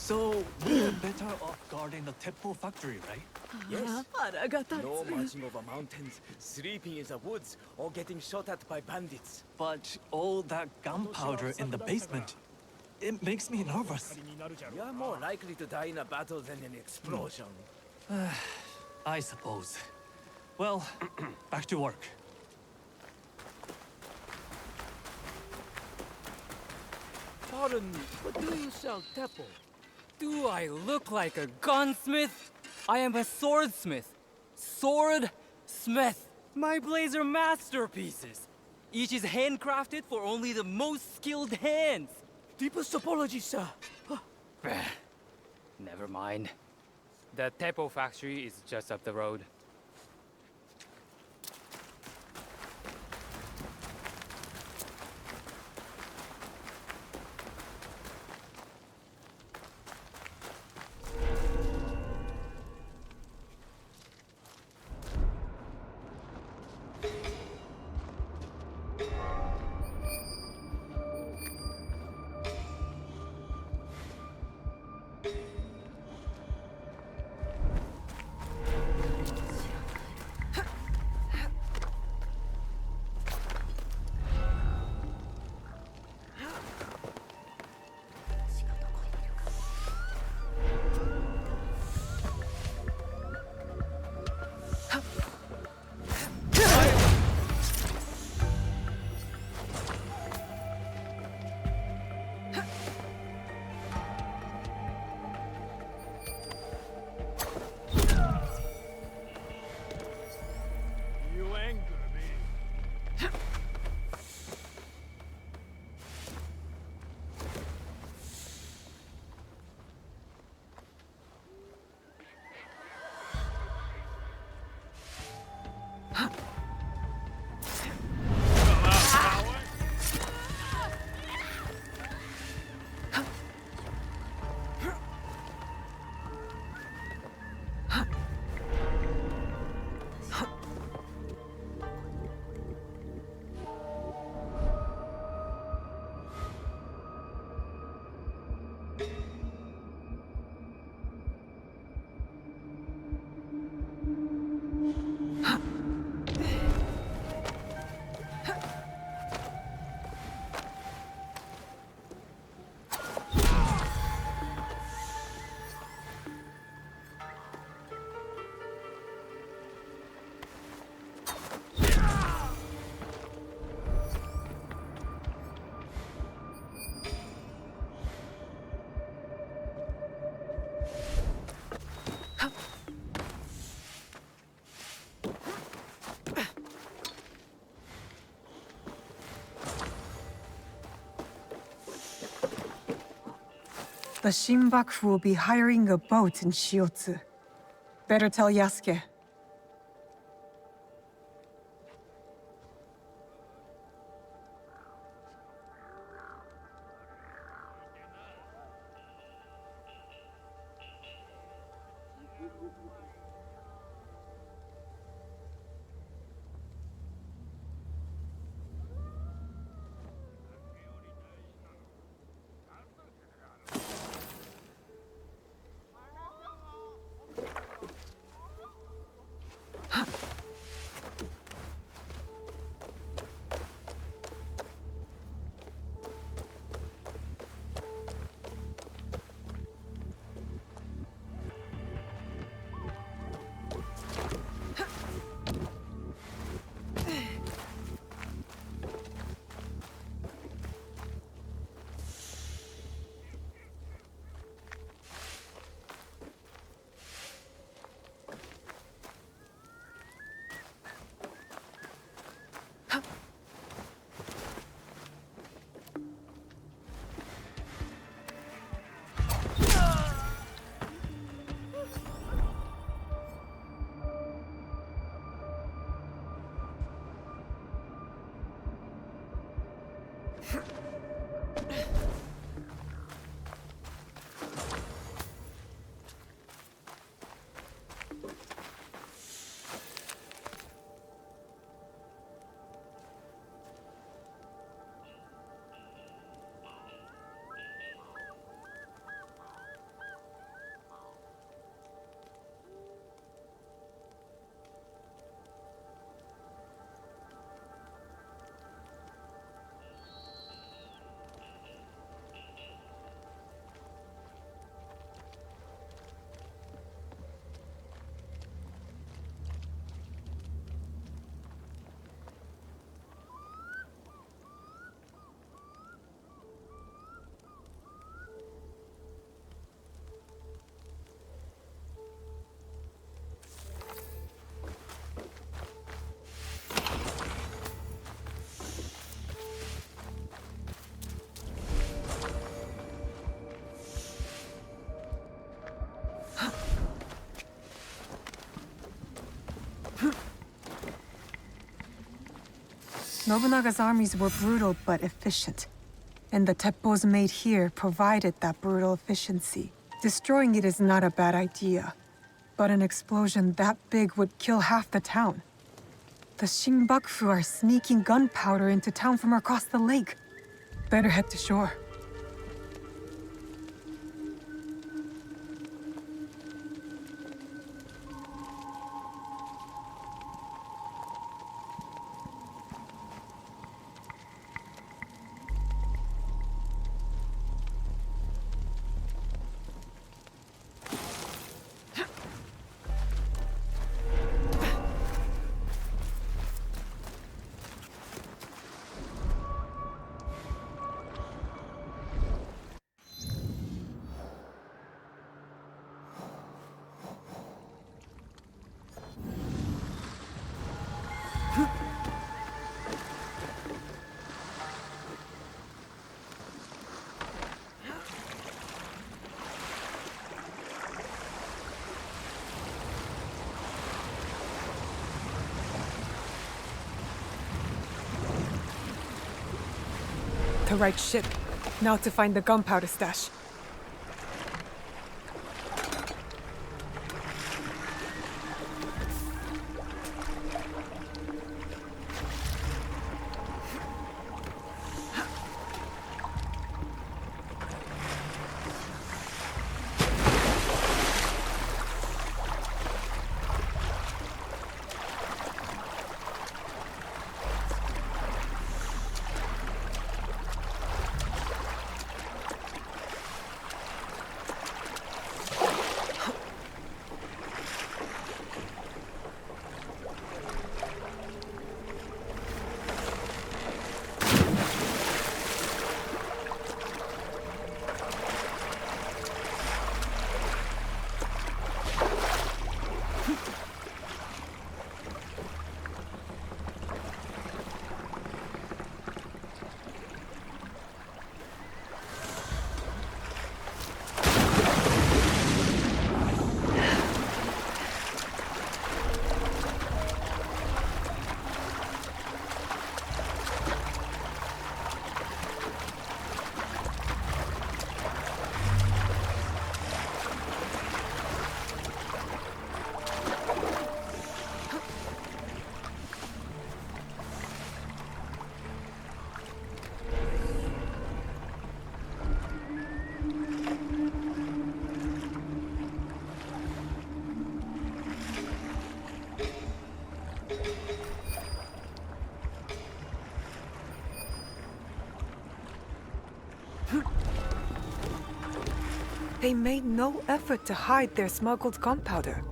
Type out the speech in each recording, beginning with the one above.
So, we're better off guarding the Teppo factory, right? Yes. 腹が立 No つ。 marching over mountains, sleeping in the woods, or getting shot at by bandits. But all that gunpowder in the basement, it makes me nervous. You are more likely to die in a battle than an explosion. I suppose. Well, back to work. Pardon me, but do you sell Teppo? Do I look like a gunsmith? I am a swordsmith. Swordsmith. My blades are masterpieces. Each is handcrafted for only the most skilled hands. Deepest apologies, sir. Never mind. The Teppo factory is just up the road. The Shinbaku will be hiring a boat in Shiotsu. Better tell Yasuke. Nobunaga's armies were brutal but efficient. And the teppos made here provided that brutal efficiency. Destroying it is not a bad idea. But an explosion that big would kill half the town. The Shinbakufu are sneaking gunpowder into town from across the lake. Better head to shore. The right ship. Now to find the gunpowder stash. They made no effort to hide their smuggled gunpowder.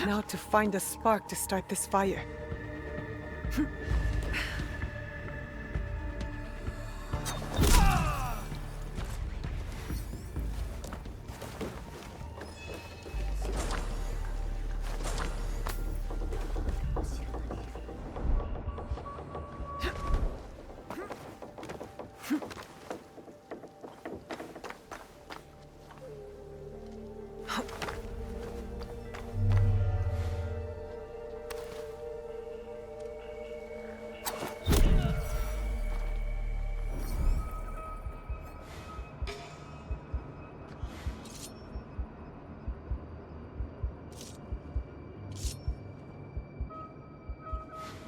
Now to find a spark to start this fire.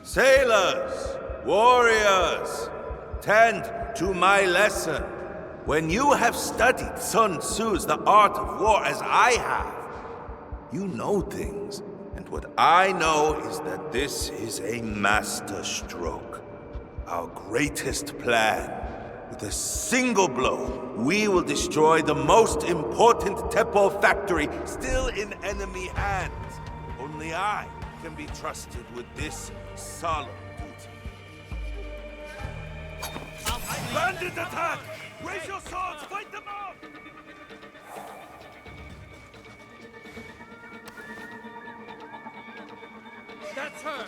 Sailors, warriors, tend to my lesson. When you have studied Sun Tzu's The Art of War as I have, you know things. And what I know is that this is a master stroke. Our greatest plan. With a single blow, we will destroy the most important Teppo factory still in enemy hands. Only I can be trusted with this solemn duty. Bandit attack! Raise your swords! Fight them off! That's her!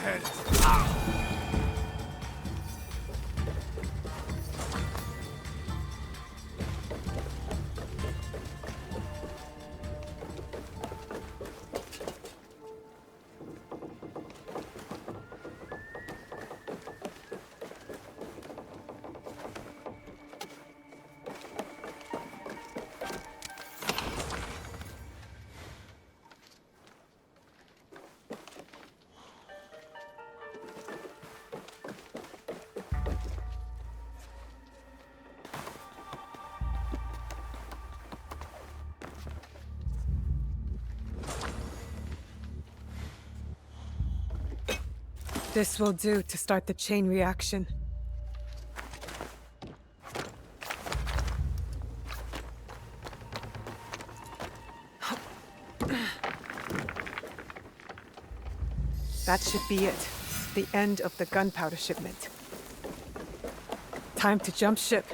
ahead. This will do to start the chain reaction. That should be it. The end of the gunpowder shipment. Time to jump ship.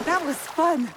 That was fun!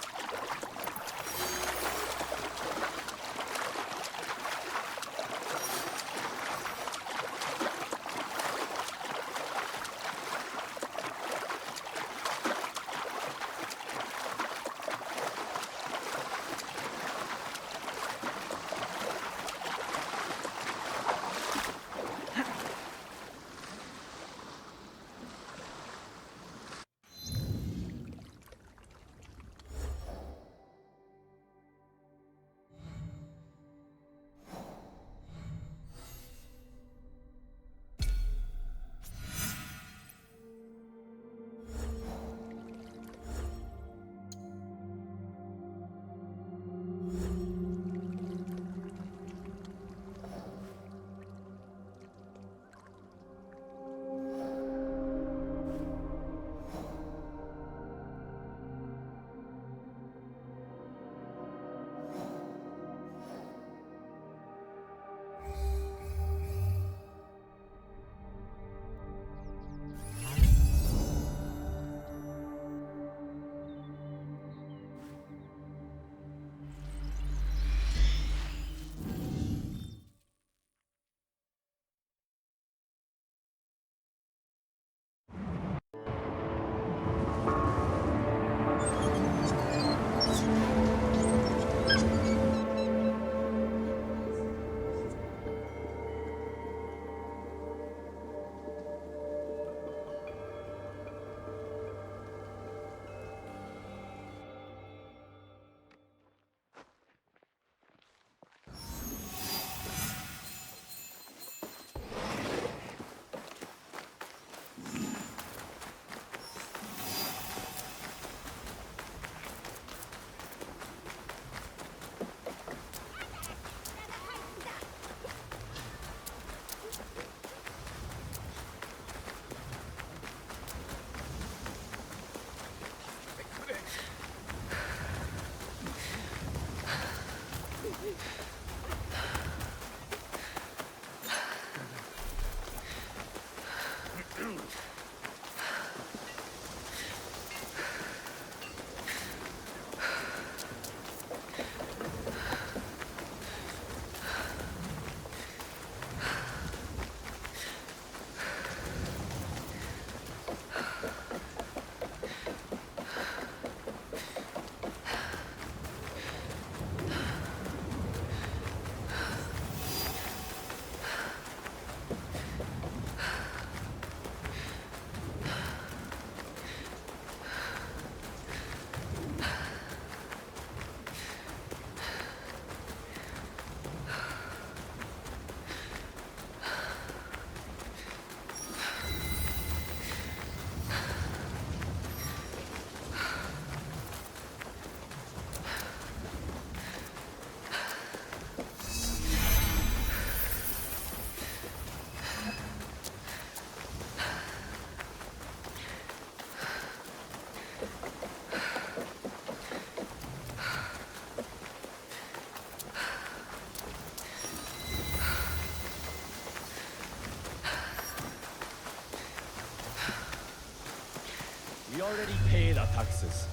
already paid our taxes.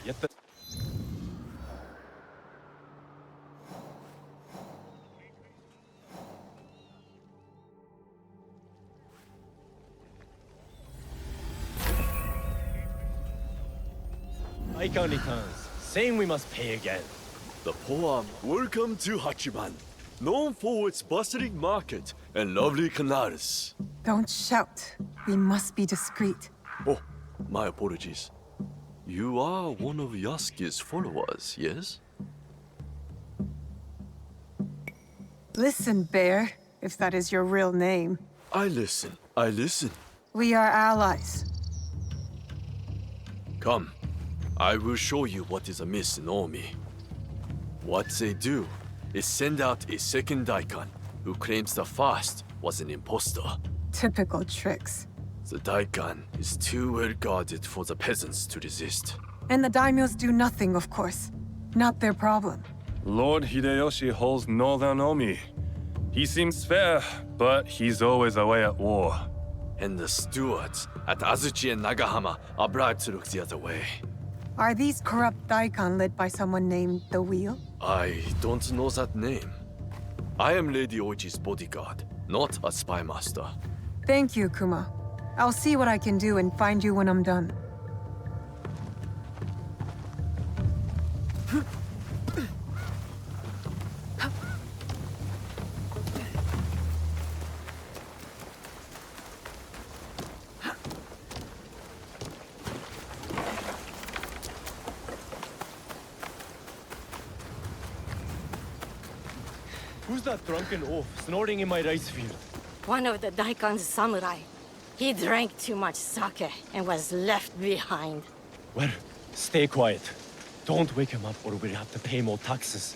Yet the Icon returns, saying we must pay again. The poem Welcome to Hachiban, known for its bustling market and lovely canals. Don't shout. We must be discreet. Oh, my apologies. You are one of Yasuke's followers, yes? Listen, Bear, if that is your real name. I listen. We are allies. Come, I will show you what is amiss in Omi. What they do is send out a second daikon who claims the first was an impostor. Typical tricks. The daikon is too well guarded for the peasants to resist. And the daimyos do nothing, of course. Not their problem. Lord Hideyoshi holds Northern Omi. He seems fair, but he's always away at war. And the stewards at Azuchi and Nagahama are bribed to look the other way. Are these corrupt daikon led by someone named The Wheel? I don't know that name. I am Lady Oichi's bodyguard, not a spy master. Thank you, Kuma. I'll see what I can do and find you when I'm done. Who's that drunken oaf snorting in my rice field? One of the Daikon's samurai. He drank too much sake and was left behind. Well, stay quiet. Don't wake him up or we'll have to pay more taxes.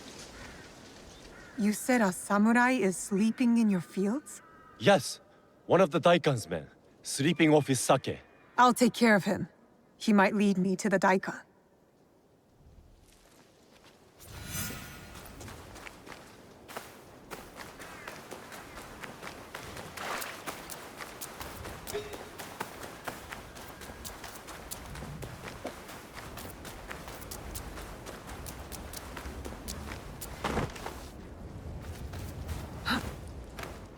You said a samurai is sleeping in your fields? Yes, one of the Daikon's men, sleeping off his sake. I'll take care of him. He might lead me to the daikon.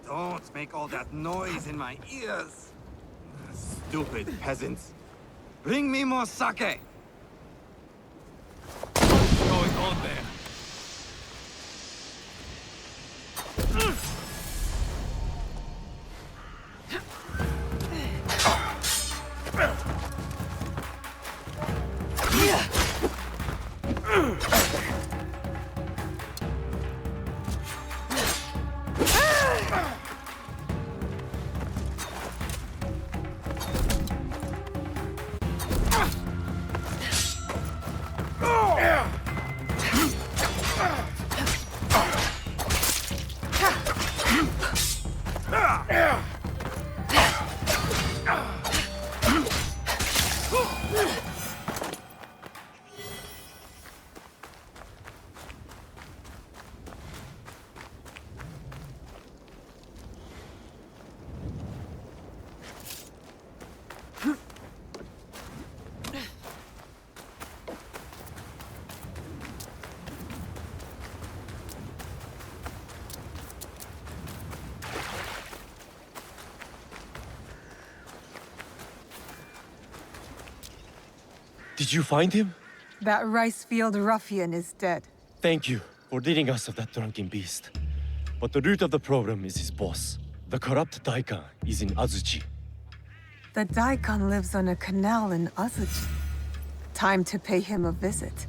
Don't make all that noise in my ears. Stupid peasants. Bring me more sake! What's going on there? Did you find him? That rice field ruffian is dead. Thank you for leading us of that drunken beast. But the root of the problem is his boss. The corrupt daikon is in Azuchi. The daikon lives on a canal in Azuchi. Time to pay him a visit.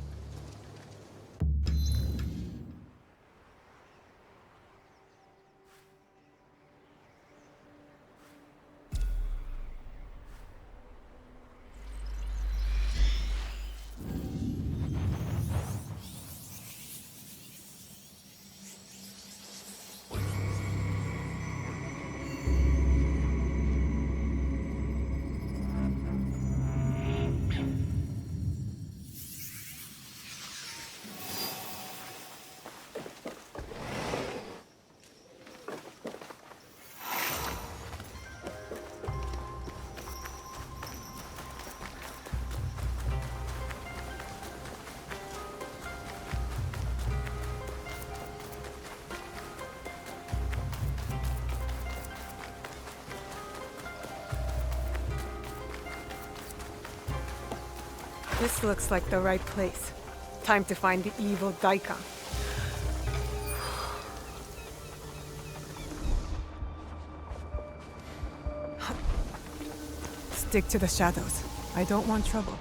This looks like the right place. Time to find the evil Daikon. Stick to the shadows. I don't want trouble.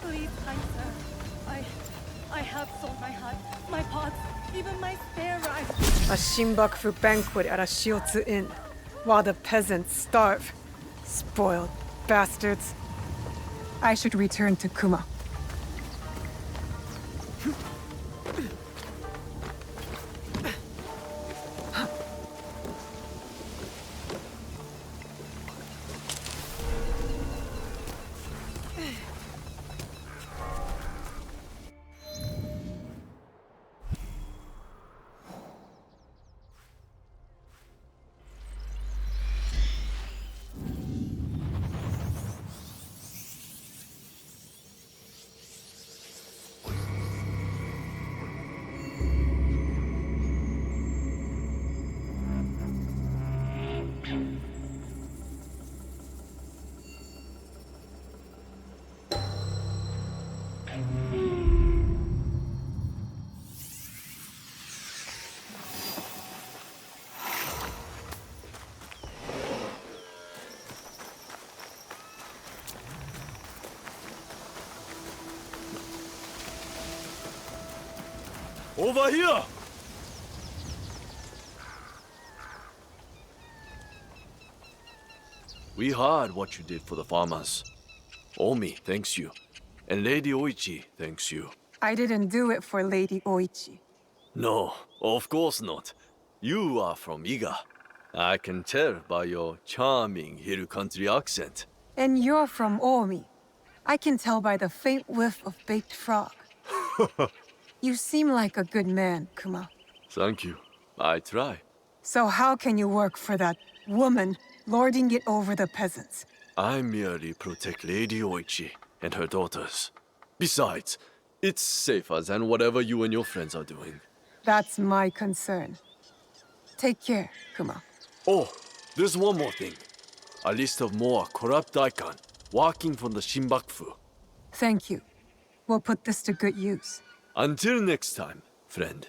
Please, kind sir. I have sold my hut, my pots, even my spare rice. A Shinbakufu banquet at a Shiotsu inn, while the peasants starve. Spoiled bastards. I should return to Kuma. Over here! We heard what you did for the farmers. Omi thanks you. And Lady Oichi thanks you. I didn't do it for Lady Oichi. No, of course not. You are from Iga. I can tell by your charming hill country accent. And you're from Omi. I can tell by the faint whiff of baked frog. You seem like a good man, Kuma. Thank you. I try. So how can you work for that woman, lording it over the peasants? I merely protect Lady Oichi and her daughters. Besides, it's safer than whatever you and your friends are doing. That's my concern. Take care, Kuma. Oh, there's one more thing. A list of more corrupt daikon walking from the Shinbakufu. Thank you. We'll put this to good use. Until next time, friend.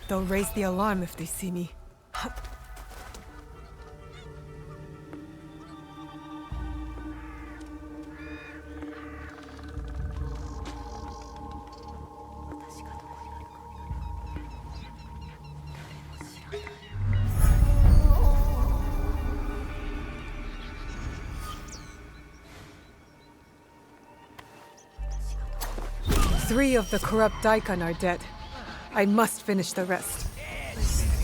They'll raise the alarm if they see me. Three of the corrupt Daikon are dead. I must finish the rest.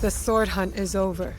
The sword hunt is over.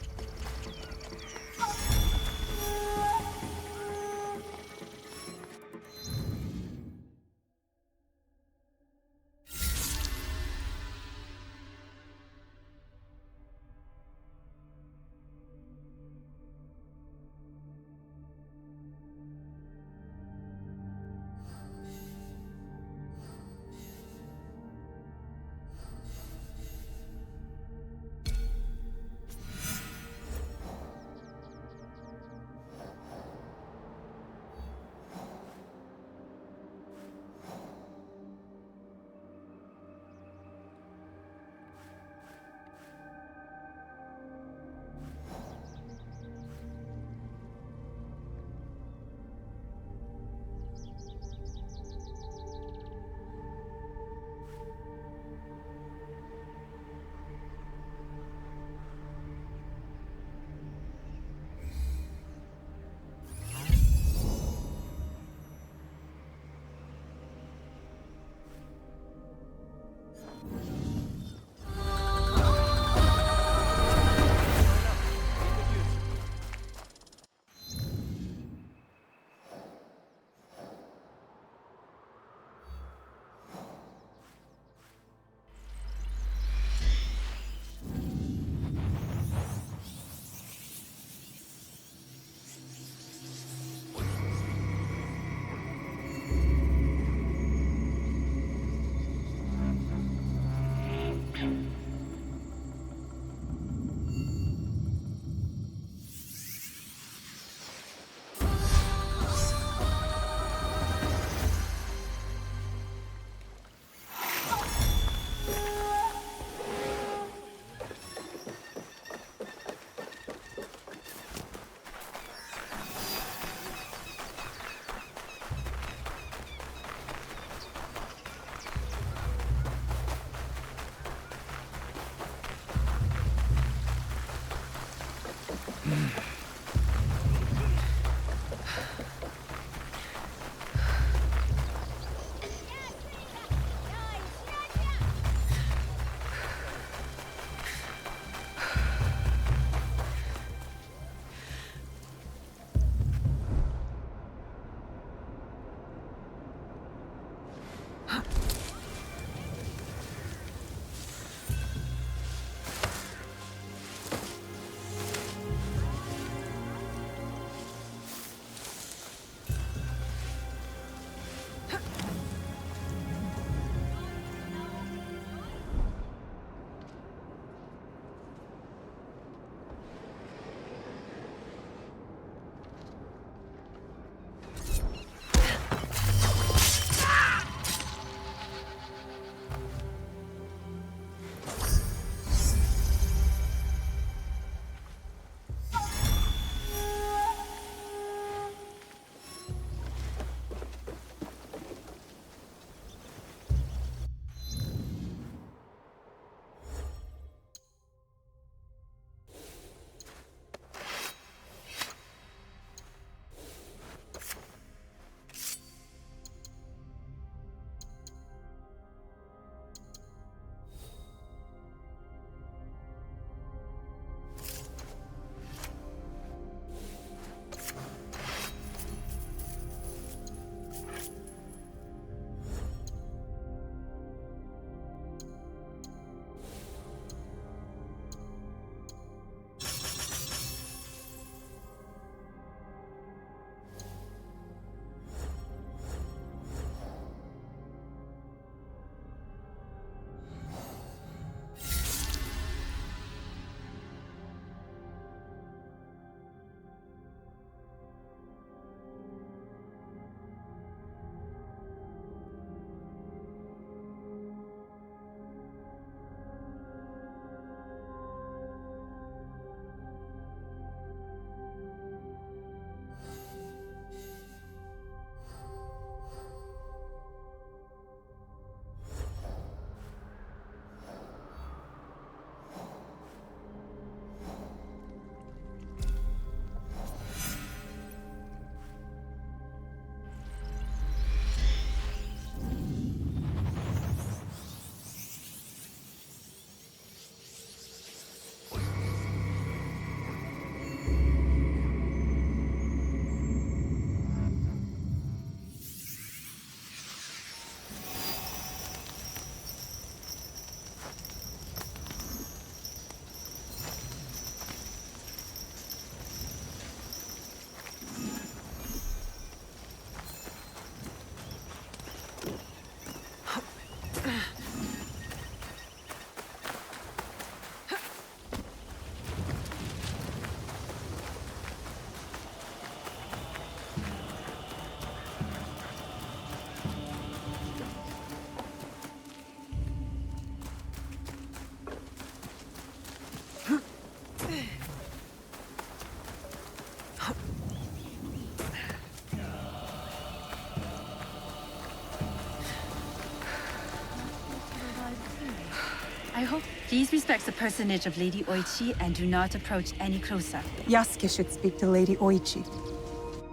Please respect the personage of Lady Oichi and do not approach any closer. Yasuke should speak to Lady Oichi.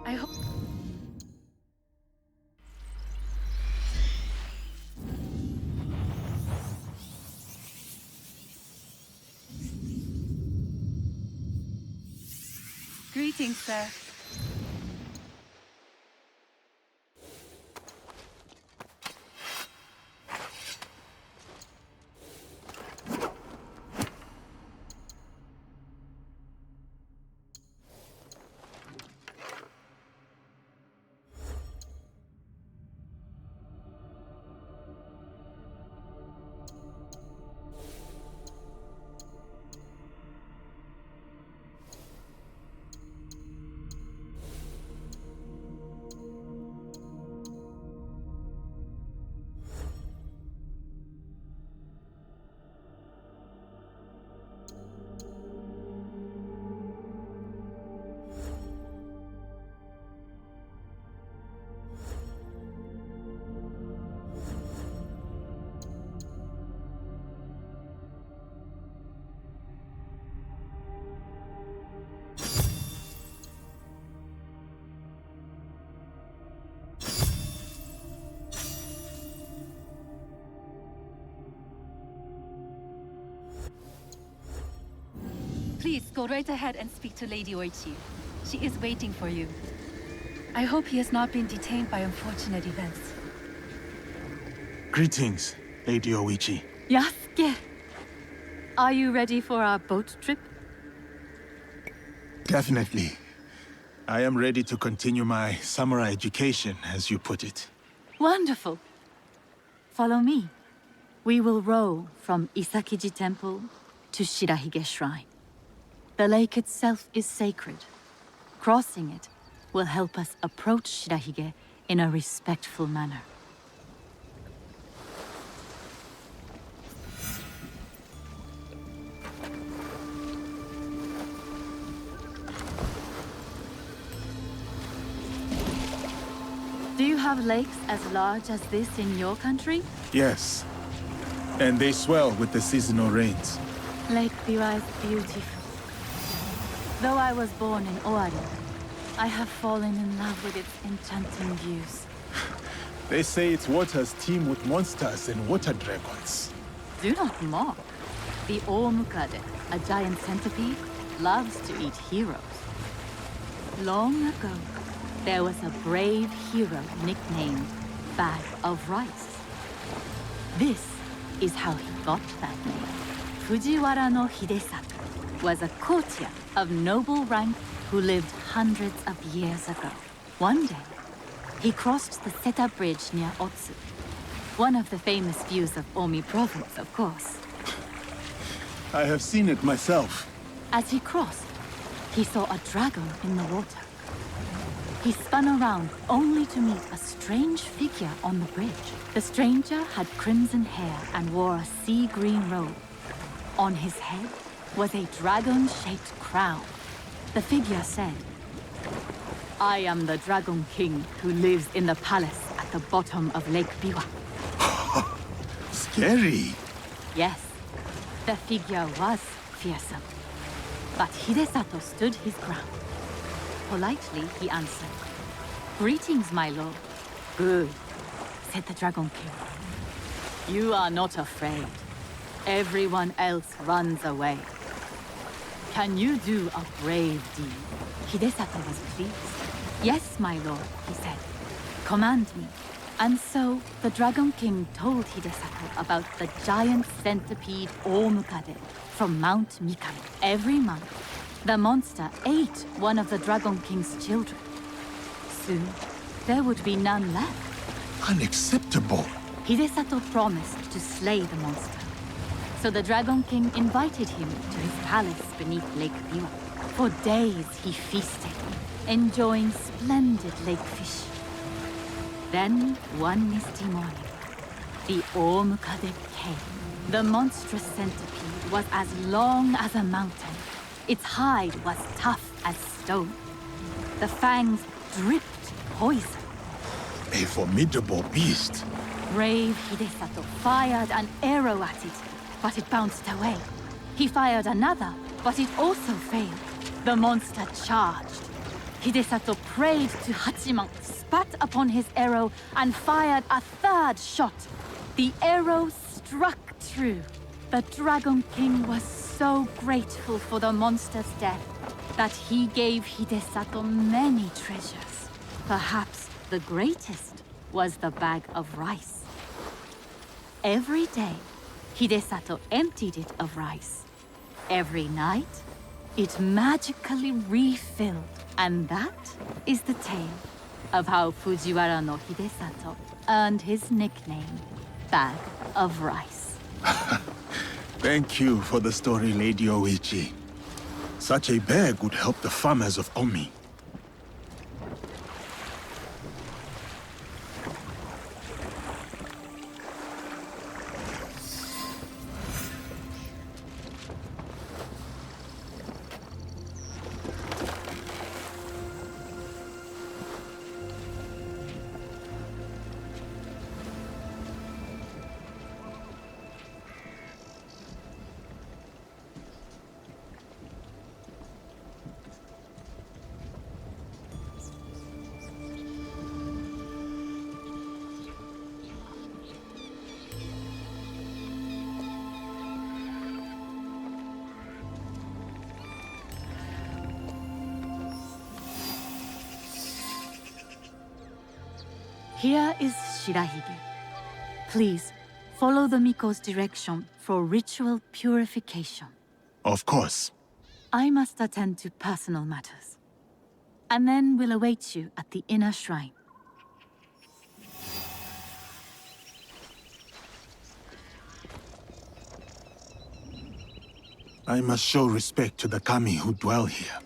I hope... Greetings, sir. Please, go right ahead and speak to Lady Oichi. She is waiting for you. I hope he has not been detained by unfortunate events. Greetings, Lady Oichi. Yasuke! Are you ready for our boat trip? Definitely. I am ready to continue my samurai education, as you put it. Wonderful. Follow me. We will row from Isakiji Temple to Shirahige Shrine. The lake itself is sacred. Crossing it will help us approach Shirahige in a respectful manner. Do you have lakes as large as this in your country? Yes. And they swell with the seasonal rains. Lake Biwa is beautiful. Though I was born in Owari, I have fallen in love with its enchanting views. They say its waters teem with monsters and water dragons. Do not mock. The Omukade, a giant centipede, loves to eat heroes. Long ago, there was a brave hero nicknamed Bag of Rice. This is how he got that name. Fujiwara no Hidesaku was a courtier of noble rank who lived hundreds of years ago. One day, he crossed the Seta Bridge near Otsu, one of the famous views of Omi Province, of course. I have seen it myself. As he crossed, he saw a dragon in the water. He spun around only to meet a strange figure on the bridge. The stranger had crimson hair and wore a sea green robe. On his head was a dragon-shaped crown. The figure said, "I am the Dragon King who lives in the palace at the bottom of Lake Biwa." Scary. Yes, the figure was fearsome. But Hidesato stood his ground. Politely, he answered, "Greetings, my lord." "Good," said the Dragon King. "You are not afraid. Everyone else runs away. Can you do a brave deed?" Hidesato was pleased. "Yes, my lord," he said. "Command me." And so, the Dragon King told Hidesato about the giant centipede Omukade from Mount Mikami. Every month, the monster ate one of the Dragon King's children. Soon, there would be none left. Unacceptable. Hidesato promised to slay the monster. So the Dragon King invited him to his palace beneath Lake Biwa. For days he feasted, enjoying splendid lake fish. Then, one misty morning, the Omukade came. The monstrous centipede was as long as a mountain. Its hide was tough as stone. The fangs dripped poison. A formidable beast. Brave Hidesato fired an arrow at it, but it bounced away. He fired another, but it also failed. The monster charged. Hidesato prayed to Hachiman, spat upon his arrow, and fired a third shot. The arrow struck true. The Dragon King was so grateful for the monster's death that he gave Hidesato many treasures. Perhaps the greatest was the bag of rice. Every day, Hidesato emptied it of rice. Every night, it magically refilled. And that is the tale of how Fujiwara no Hidesato earned his nickname, Bag of Rice. Thank you for the story, Lady Oichi. Such a bag would help the farmers of Omi. Here is Shirahige. Please, follow the Miko's direction for ritual purification. Of course. I must attend to personal matters. And then we'll await you at the inner shrine. I must show respect to the kami who dwell here.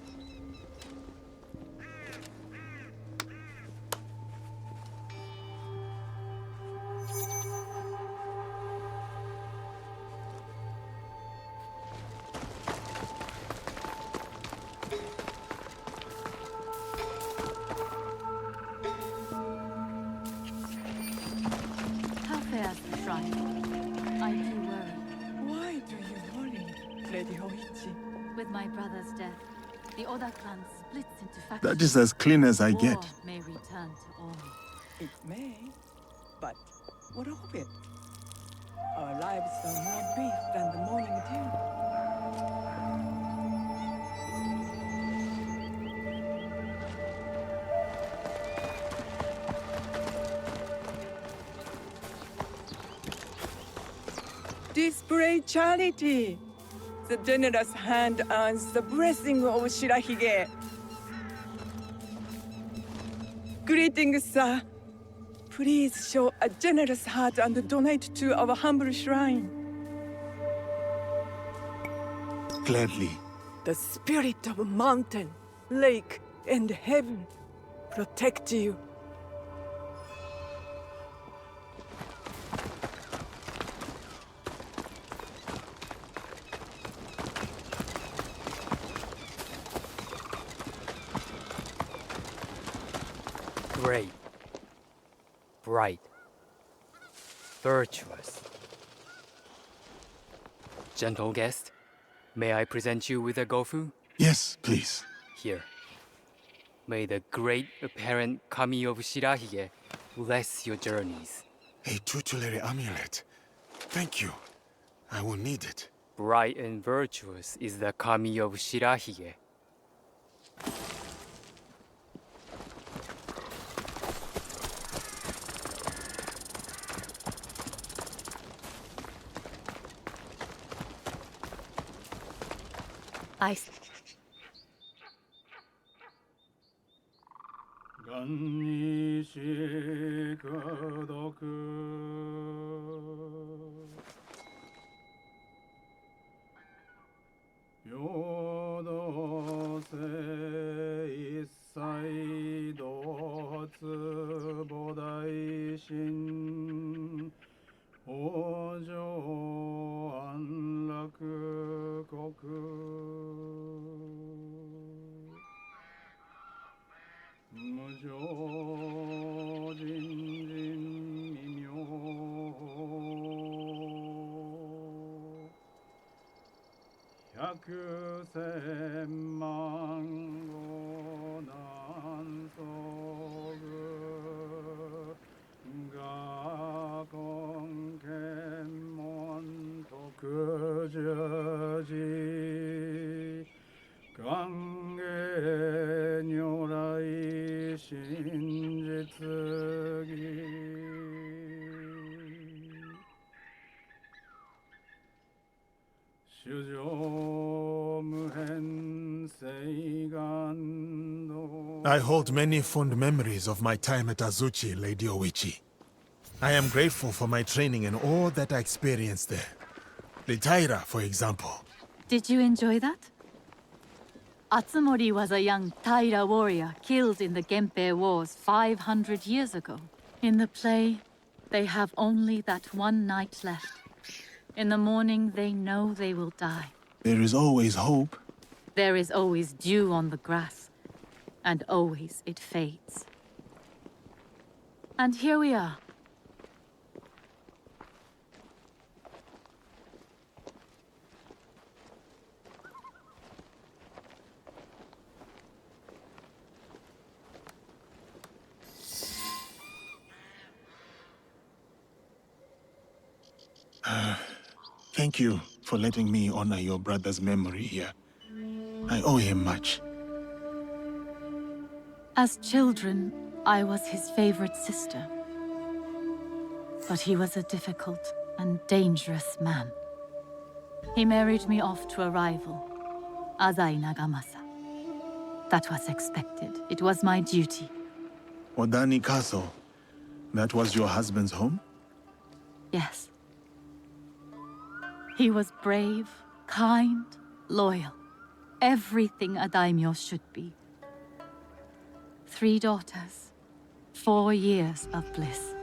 How fares the shrine? I do worry. Why do you worry, Lady Hoichi? With my brother's death, the Oda clan splits into factions. That is as clean as I War get. may return to Omi. It may, but what of it? Our lives are more brief than the morning dew. Display charity. The generous hand earns the blessing of Shirahige. Greetings, sir. Please show a generous heart and donate to our humble shrine. Gladly. The spirit of mountain, lake, and heaven protect you. Great. Bright. Virtuous. Gentle guest, may I present you with a gofu? Yes, please. Here. May the great apparent kami of Shirahige bless your journeys. A tutelary amulet. Thank you. I will need it. Bright and virtuous is the kami of Shirahige. I... I hold many fond memories of my time at Azuchi, Lady Oichi. I am grateful for my training and all that I experienced there. The Taira, for example. Did you enjoy that? Atsumori was a young Taira warrior killed in the Genpei Wars 500 years ago. In the play, they have only that one night left. In the morning, they know they will die. There is always hope. There is always dew on the grass, and always it fades. And here we are. Thank you for letting me honor your brother's memory here. I owe him much. As children, I was his favorite sister. But he was a difficult and dangerous man. He married me off to a rival, Azai Nagamasa. That was expected. It was my duty. Odani Castle. That was your husband's home? Yes. He was brave, kind, loyal. Everything a daimyo should be. 3 daughters, 4 years of bliss.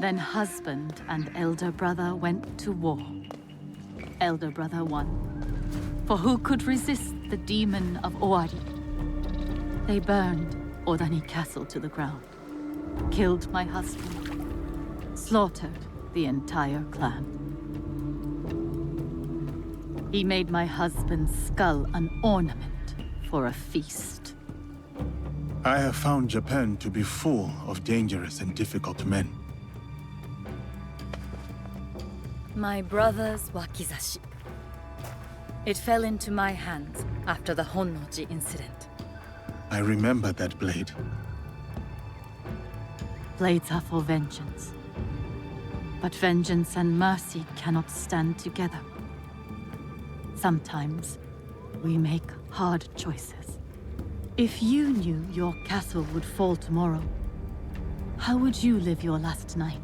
Then husband and elder brother went to war. Elder brother won. For who could resist the demon of Owari? They burned Odani Castle to the ground, killed my husband, slaughtered the entire clan. He made my husband's skull an ornament for a feast. I have found Japan to be full of dangerous and difficult men. My brother's wakizashi. It fell into my hands after the Honnoji incident. I remember that blade. Blades are for vengeance. But vengeance and mercy cannot stand together. Sometimes, we make hard choices. If you knew your castle would fall tomorrow, how would you live your last night?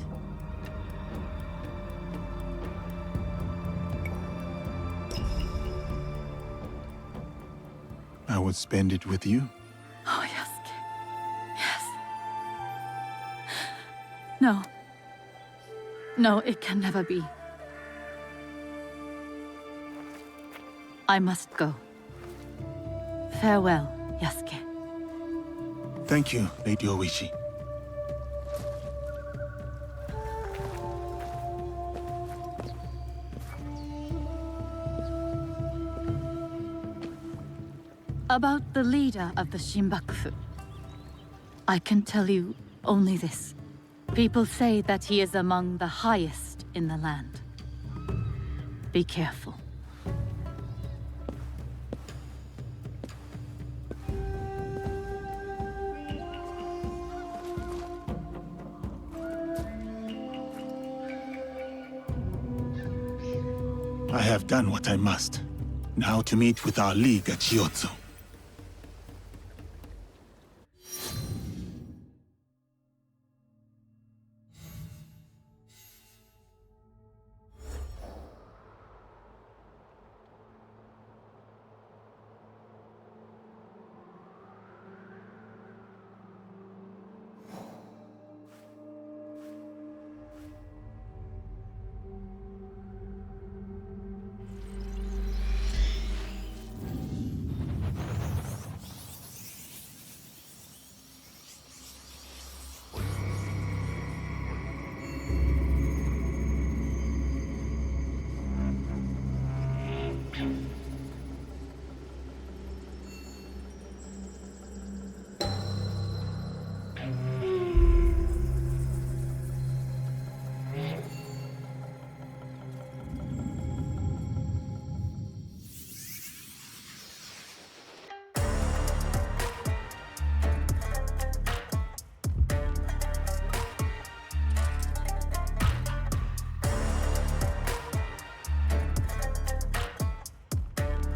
I would spend it with you. Oh, Yasuke. Yes. No. No, it can never be. I must go. Farewell, Yasuke. Thank you, Lady Oichi. About the leader of the Shinbakufu, I can tell you only this. People say that he is among the highest in the land. Be careful. I have done what I must. Now to meet with our league at Chiyozu.